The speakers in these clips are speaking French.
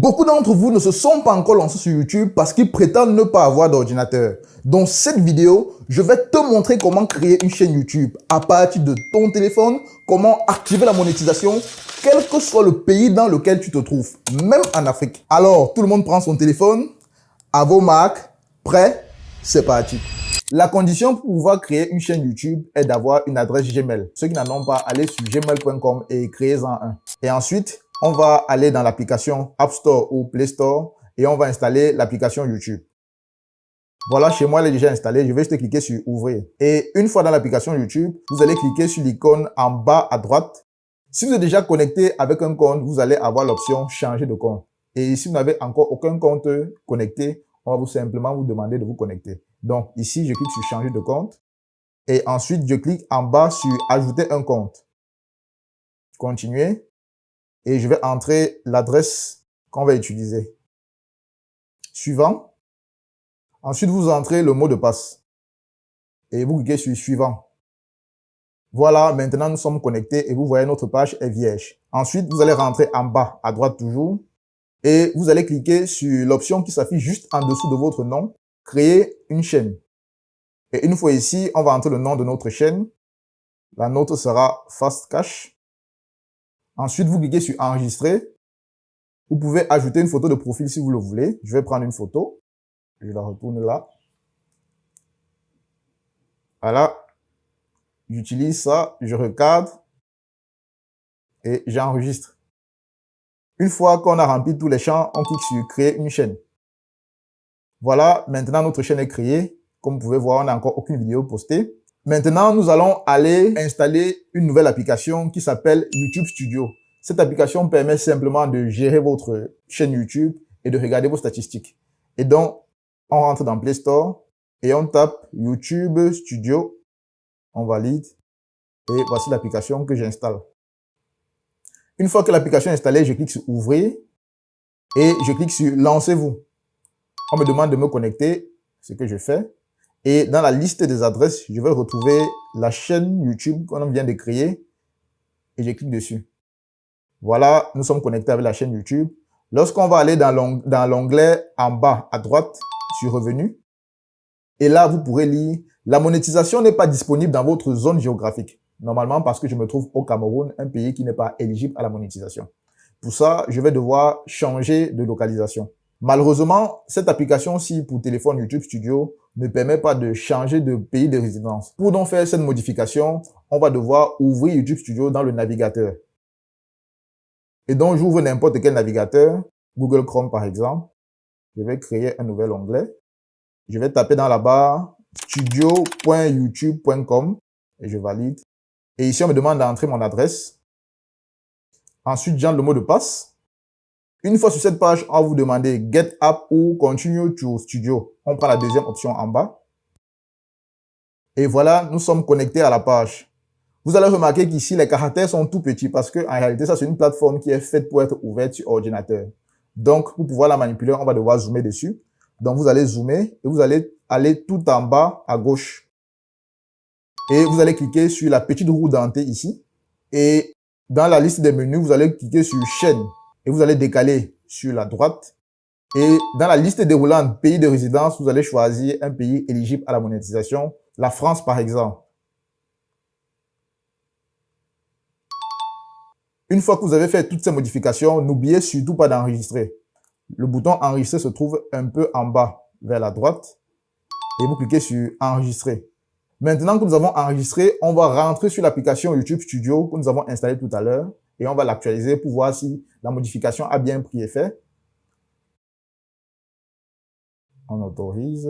Beaucoup d'entre vous ne se sont pas encore lancés sur YouTube parce qu'ils prétendent ne pas avoir d'ordinateur. Dans cette vidéo, je vais te montrer comment créer une chaîne YouTube à partir de ton téléphone, comment activer la monétisation, quel que soit le pays dans lequel tu te trouves, même en Afrique. Alors, tout le monde prend son téléphone, à vos marques, prêt, c'est parti. La condition pour pouvoir créer une chaîne YouTube est d'avoir une adresse Gmail. Ceux qui n'en ont pas, allez sur gmail.com et créez-en un. Et ensuite, on va aller dans l'application App Store ou Play Store et on va installer l'application YouTube. Voilà, chez moi, elle est déjà installée. Je vais juste cliquer sur Ouvrir. Et une fois dans l'application YouTube, vous allez cliquer sur l'icône en bas à droite. Si vous êtes déjà connecté avec un compte, vous allez avoir l'option Changer de compte. Et si vous n'avez encore aucun compte connecté, on va simplement vous demander de vous connecter. Donc ici, je clique sur Changer de compte. Et ensuite, je clique en bas sur Ajouter un compte. Continuer. Et je vais entrer l'adresse qu'on va utiliser. Suivant. Ensuite, vous entrez le mot de passe. Et vous cliquez sur Suivant. Voilà, maintenant nous sommes connectés et vous voyez notre page est vierge. Ensuite, vous allez rentrer en bas à droite toujours. Et vous allez cliquer sur l'option qui s'affiche juste en dessous de votre nom. Créer une chaîne. Et une fois ici, on va entrer le nom de notre chaîne. La nôtre sera Fast Cash. Ensuite, vous cliquez sur Enregistrer. Vous pouvez ajouter une photo de profil si vous le voulez. Je vais prendre une photo. Je la retourne là. Voilà. J'utilise ça, je recadre et j'enregistre. Une fois qu'on a rempli tous les champs, on clique sur Créer une chaîne. Voilà, maintenant notre chaîne est créée. Comme vous pouvez voir, on n'a encore aucune vidéo postée. Maintenant, nous allons aller installer une nouvelle application qui s'appelle YouTube Studio. Cette application permet simplement de gérer votre chaîne YouTube et de regarder vos statistiques. Et donc, on rentre dans Play Store et on tape YouTube Studio. On valide et voici l'application que j'installe. Une fois que l'application est installée, je clique sur Ouvrir et je clique sur Lancez-vous. On me demande de me connecter, ce que je fais. Et dans la liste des adresses, je vais retrouver la chaîne YouTube qu'on vient de créer et je clique dessus. Voilà, nous sommes connectés avec la chaîne YouTube. Lorsqu'on va aller dans l'onglet en bas à droite sur Revenus, et là, vous pourrez lire « La monétisation n'est pas disponible dans votre zone géographique. » Normalement, parce que je me trouve au Cameroun, un pays qui n'est pas éligible à la monétisation. Pour ça, je vais devoir changer de localisation. Malheureusement, cette application-ci pour téléphone YouTube Studio ne permet pas de changer de pays de résidence. Pour donc faire cette modification, on va devoir ouvrir YouTube Studio dans le navigateur. Et donc, j'ouvre n'importe quel navigateur, Google Chrome par exemple. Je vais créer un nouvel onglet. Je vais taper dans la barre studio.youtube.com et je valide. Et ici, on me demande d'entrer mon adresse. Ensuite, j'entre le mot de passe. Une fois sur cette page, on va vous demander Get App ou Continue to Studio. On prend la deuxième option en bas. Et voilà, nous sommes connectés à la page. Vous allez remarquer qu'ici, les caractères sont tout petits parce que en réalité, ça, c'est une plateforme qui est faite pour être ouverte sur ordinateur. Donc, pour pouvoir la manipuler, on va devoir zoomer dessus. Donc, vous allez zoomer et vous allez aller tout en bas à gauche. Et vous allez cliquer sur la petite roue dentée ici. Et dans la liste des menus, vous allez cliquer sur Chaîne. Et vous allez décaler sur la droite. Et dans la liste déroulante pays de résidence, vous allez choisir un pays éligible à la monétisation. La France, par exemple. Une fois que vous avez fait toutes ces modifications, n'oubliez surtout pas d'enregistrer. Le bouton Enregistrer se trouve un peu en bas, vers la droite. Et vous cliquez sur Enregistrer. Maintenant que nous avons enregistré, on va rentrer sur l'application YouTube Studio que nous avons installée tout à l'heure. Et on va l'actualiser pour voir si la modification a bien pris effet. On autorise.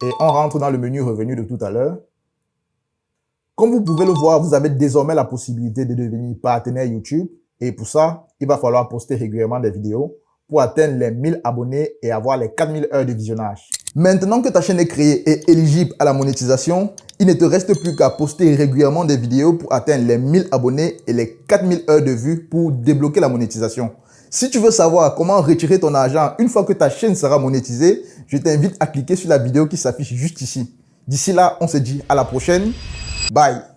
Et on rentre dans le menu Revenus de tout à l'heure. Comme vous pouvez le voir, vous avez désormais la possibilité de devenir partenaire YouTube. Et pour ça, il va falloir poster régulièrement des vidéos pour atteindre les 1000 abonnés et avoir les 4000 heures de visionnage. Maintenant que ta chaîne est créée et éligible à la monétisation, il ne te reste plus qu'à poster régulièrement des vidéos pour atteindre les 1000 abonnés et les 4000 heures de vues pour débloquer la monétisation. Si tu veux savoir comment retirer ton argent une fois que ta chaîne sera monétisée, je t'invite à cliquer sur la vidéo qui s'affiche juste ici. D'ici là, on se dit à la prochaine. Bye!